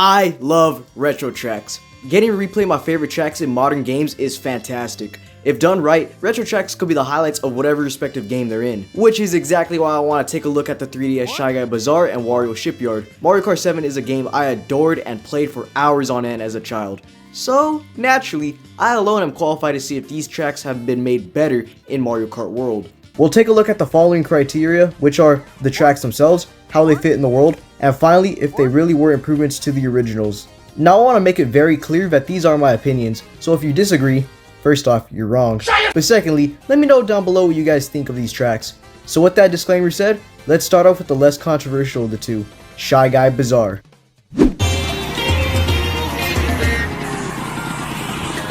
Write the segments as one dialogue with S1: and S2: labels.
S1: I love retro tracks. Getting to replay my favorite tracks in modern games is fantastic. If done right, retro tracks could be the highlights of whatever respective game they're in, which is exactly why I want to take a look at the 3DS Shy Guy Bazaar and Wario Shipyard. Mario Kart 7 is a game I adored and played for hours on end as a child. So, naturally, I alone am qualified to see if these tracks have been made better in Mario Kart World. We'll take a look at the following criteria, which are the tracks themselves, how they fit in the world, and finally, if they really were improvements to the originals. Now I want to make it very clear that these are my opinions, so if you disagree, first off, you're wrong. But secondly, let me know down below what you guys think of these tracks. So with that disclaimer said, let's start off with the less controversial of the two, Shy Guy Bazaar.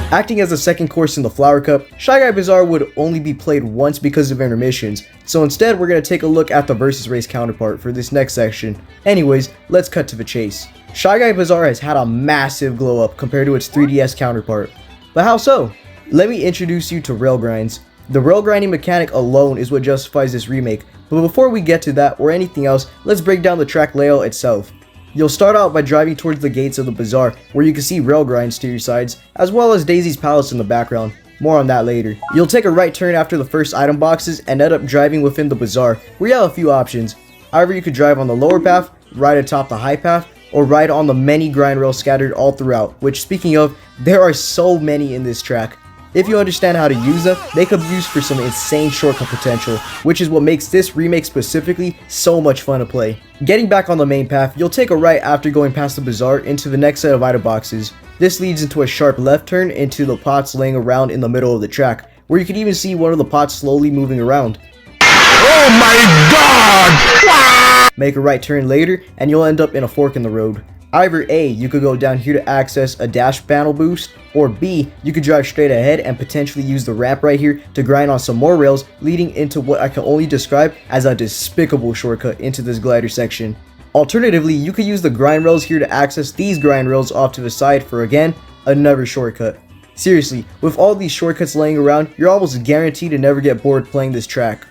S1: Acting as the second course in the Flower Cup, Shy Guy Bazaar would only be played once because of intermissions, so instead we're going to take a look at the versus race counterpart for this next section. Anyways, let's cut to the chase. Shy Guy Bazaar has had a massive glow up compared to its 3DS counterpart. But how so? Let me introduce you to rail grinds. The rail grinding mechanic alone is what justifies this remake, but before we get to that or anything else, let's break down the track layout itself. You'll start out by driving towards the gates of the bazaar, where you can see rail grinds to your sides, as well as Daisy's palace in the background. More on that later. You'll take a right turn after the first item boxes and end up driving within the bazaar, where you have a few options. Either you could drive on the lower path, ride atop the high path, or ride on the many grind rails scattered all throughout, which speaking of, there are so many in this track. If you understand how to use them, they could be used for some insane shortcut potential, which is what makes this remake specifically so much fun to play. Getting back on the main path, you'll take a right after going past the bazaar into the next set of item boxes. This leads into a sharp left turn into the pots laying around in the middle of the track, where you can even see one of the pots slowly moving around.
S2: Oh my god!
S1: Make a right turn later, and you'll end up in a fork in the road. Either A, you could go down here to access a dash panel boost, or B, you could drive straight ahead and potentially use the ramp right here to grind on some more rails, leading into what I can only describe as a despicable shortcut into this glider section. Alternatively, you could use the grind rails here to access these grind rails off to the side for, again, another shortcut. Seriously, with all these shortcuts laying around, you're almost guaranteed to never get bored playing this track.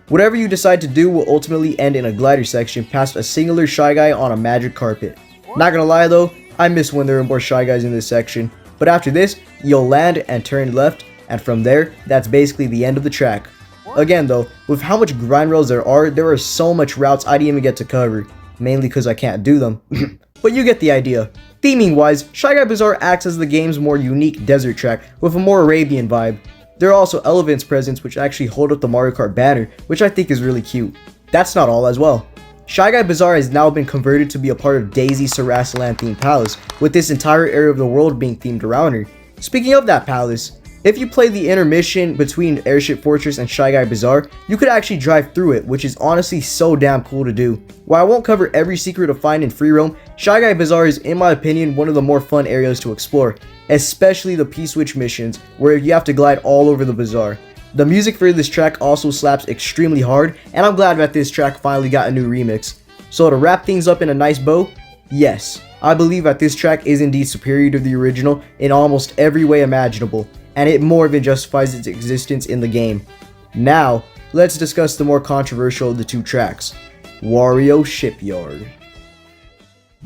S1: Whatever you decide to do will ultimately end in a glider section past a singular Shy Guy on a magic carpet. Not gonna lie though, I miss when there were more Shy Guys in this section, but after this, you'll land and turn left, and from there, that's basically the end of the track. Again though, with how much grind rails there are so much routes I didn't even get to cover, mainly because I can't do them. But you get the idea. Theming wise, Shy Guy Bazaar acts as the game's more unique desert track with a more Arabian vibe. There are also elements presents which actually hold up the Mario Kart banner, which I think is really cute. That's not all as well. Shy Guy Bazaar has now been converted to be a part of Daisy's Sarasaland themed palace, with this entire area of the world being themed around her. Speaking of that palace, if you play the intermission between Airship Fortress and Shy Guy Bazaar, you could actually drive through it, which is honestly so damn cool to do. While I won't cover every secret to find in free roam, Shy Guy Bazaar is in my opinion one of the more fun areas to explore, especially the P-Switch missions, where you have to glide all over the bazaar. The music for this track also slaps extremely hard, and I'm glad that this track finally got a new remix. So to wrap things up in a nice bow, yes, I believe that this track is indeed superior to the original in almost every way imaginable, and it more than justifies its existence in the game. Now, let's discuss the more controversial of the two tracks, Wario Shipyard.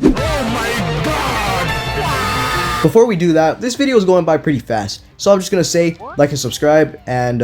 S2: Oh my god!
S1: Before we do that, this video is going by pretty fast, so I'm just gonna say like and subscribe, and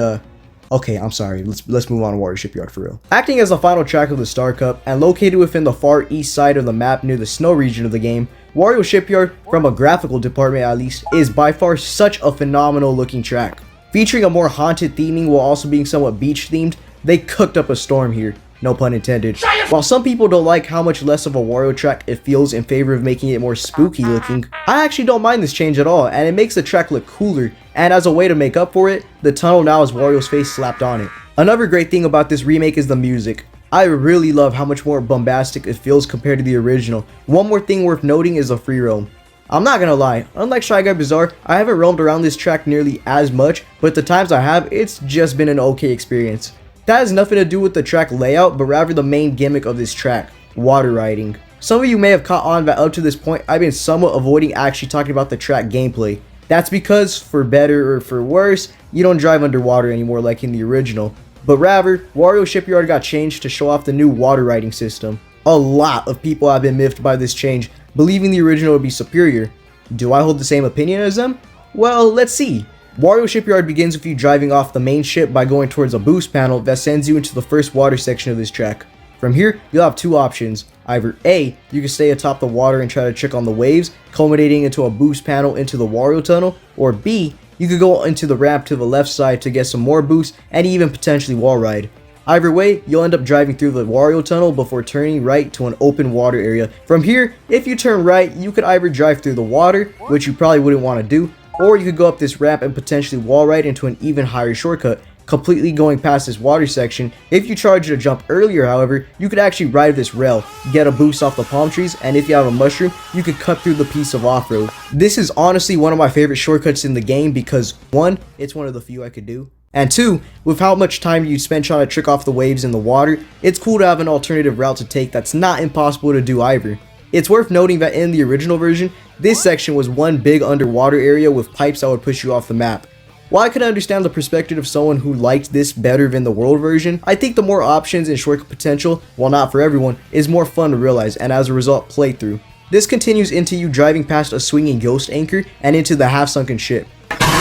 S1: okay, I'm sorry, let's move on to Wario Shipyard for real. Acting as the final track of the Star Cup and located within the far east side of the map near the snow region of the game, Wario Shipyard, from a graphical department at least, is by far such a phenomenal looking track. Featuring a more haunted theming while also being somewhat beach themed, they cooked up a storm here. No pun intended. While some people don't like how much less of a Wario track it feels in favor of making it more spooky looking, I actually don't mind this change at all, and it makes the track look cooler, and as a way to make up for it, the tunnel now has Wario's face slapped on it. Another great thing about this remake is the music. I really love how much more bombastic it feels compared to the original. One more thing worth noting is the free roam. I'm not gonna lie, unlike Shy Guy Bazaar, I haven't roamed around this track nearly as much, but the times I have, it's just been an okay experience. That has nothing to do with the track layout, but rather the main gimmick of this track, water riding. Some of you may have caught on that up to this point, I've been somewhat avoiding actually talking about the track gameplay. That's because, for better or for worse, you don't drive underwater anymore like in the original. But rather, Wario Shipyard got changed to show off the new water riding system. A lot of people have been miffed by this change, believing the original would be superior. Do I hold the same opinion as them? Well, let's see. Wario Shipyard begins with you driving off the main ship by going towards a boost panel that sends you into the first water section of this track. From here, you'll have two options. Either A, you can stay atop the water and try to trick on the waves, culminating into a boost panel into the Wario tunnel, or B, you could go into the ramp to the left side to get some more boosts and even potentially wall ride. Either way, you'll end up driving through the Wario tunnel before turning right to an open water area. From here, if you turn right, you could either drive through the water, which you probably wouldn't want to do, or you could go up this ramp and potentially wall ride into an even higher shortcut, completely going past this water section. If you charge a jump earlier, however, you could actually ride this rail, get a boost off the palm trees, and if you have a mushroom, you could cut through the piece of off-road. This is honestly one of my favorite shortcuts in the game because 1, it's one of the few I could do, and 2, with how much time you spend trying to trick off the waves in the water, it's cool to have an alternative route to take that's not impossible to do either. It's worth noting that in the original version, this section was one big underwater area with pipes that would push you off the map. While I can understand the perspective of someone who liked this better than the world version, I think the more options and shortcut potential, while not for everyone, is more fun to realize and as a result play through. This continues into you driving past a swinging ghost anchor and into the half-sunken ship,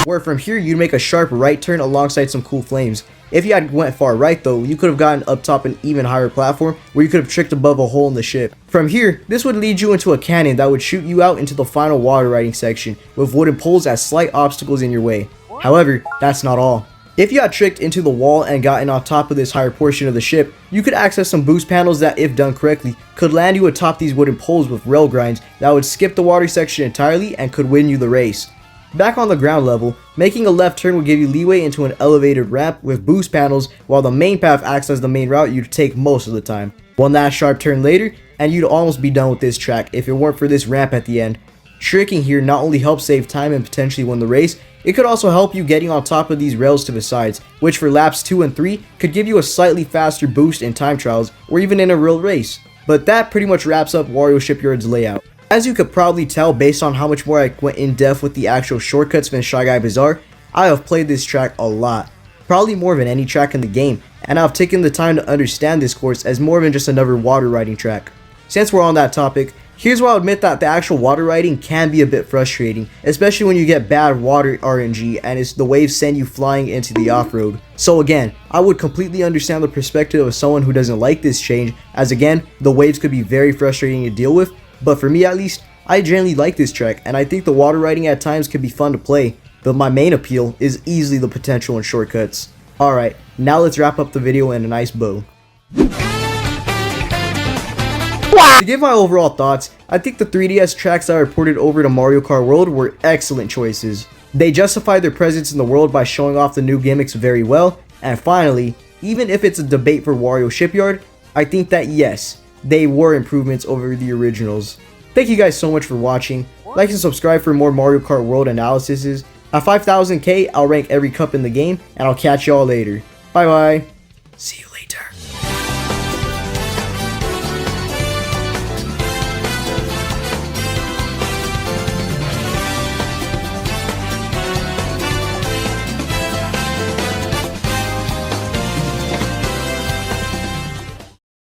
S1: where from here you'd make a sharp right turn alongside some cool flames. If you had went far right though, you could have gotten up top an even higher platform where you could have tricked above a hole in the ship. From here, this would lead you into a canyon that would shoot you out into the final water riding section with wooden poles as slight obstacles in your way. However, that's not all. If you had tricked into the wall and gotten on top of this higher portion of the ship, you could access some boost panels that, if done correctly, could land you atop these wooden poles with rail grinds that would skip the water section entirely and could win you the race. Back on the ground level, making a left turn would give you leeway into an elevated ramp with boost panels, while the main path acts as the main route you'd take most of the time. One last sharp turn later, and you'd almost be done with this track if it weren't for this ramp at the end. Tricking here not only helps save time and potentially win the race, it could also help you getting on top of these rails to the sides, which for laps 2 and 3 could give you a slightly faster boost in time trials or even in a real race. But that pretty much wraps up Wario Shipyard's layout. As you could probably tell based on how much more I went in depth with the actual shortcuts than Shy Guy Bazaar, I have played this track a lot, probably more than any track in the game, and I've taken the time to understand this course as more than just another water riding track. Since we're on that topic, here's where I'll admit that the actual water riding can be a bit frustrating, especially when you get bad water RNG and it's the waves send you flying into the off-road. So again, I would completely understand the perspective of someone who doesn't like this change, as again, the waves could be very frustrating to deal with, but for me at least, I generally like this track and I think the water riding at times can be fun to play, but my main appeal is easily the potential and shortcuts. Alright, now let's wrap up the video in a nice bow. To give my overall thoughts, I think the 3DS tracks that I reported over to Mario Kart World were excellent choices. They justified their presence in the world by showing off the new gimmicks very well, and finally, even if it's a debate for Wario Shipyard, I think that yes, they were improvements over the originals. Thank you guys so much for watching. Like and subscribe for more Mario Kart World analyses. At 5,000k, I'll rank every cup in the game, and I'll catch y'all later. Bye bye. See you later.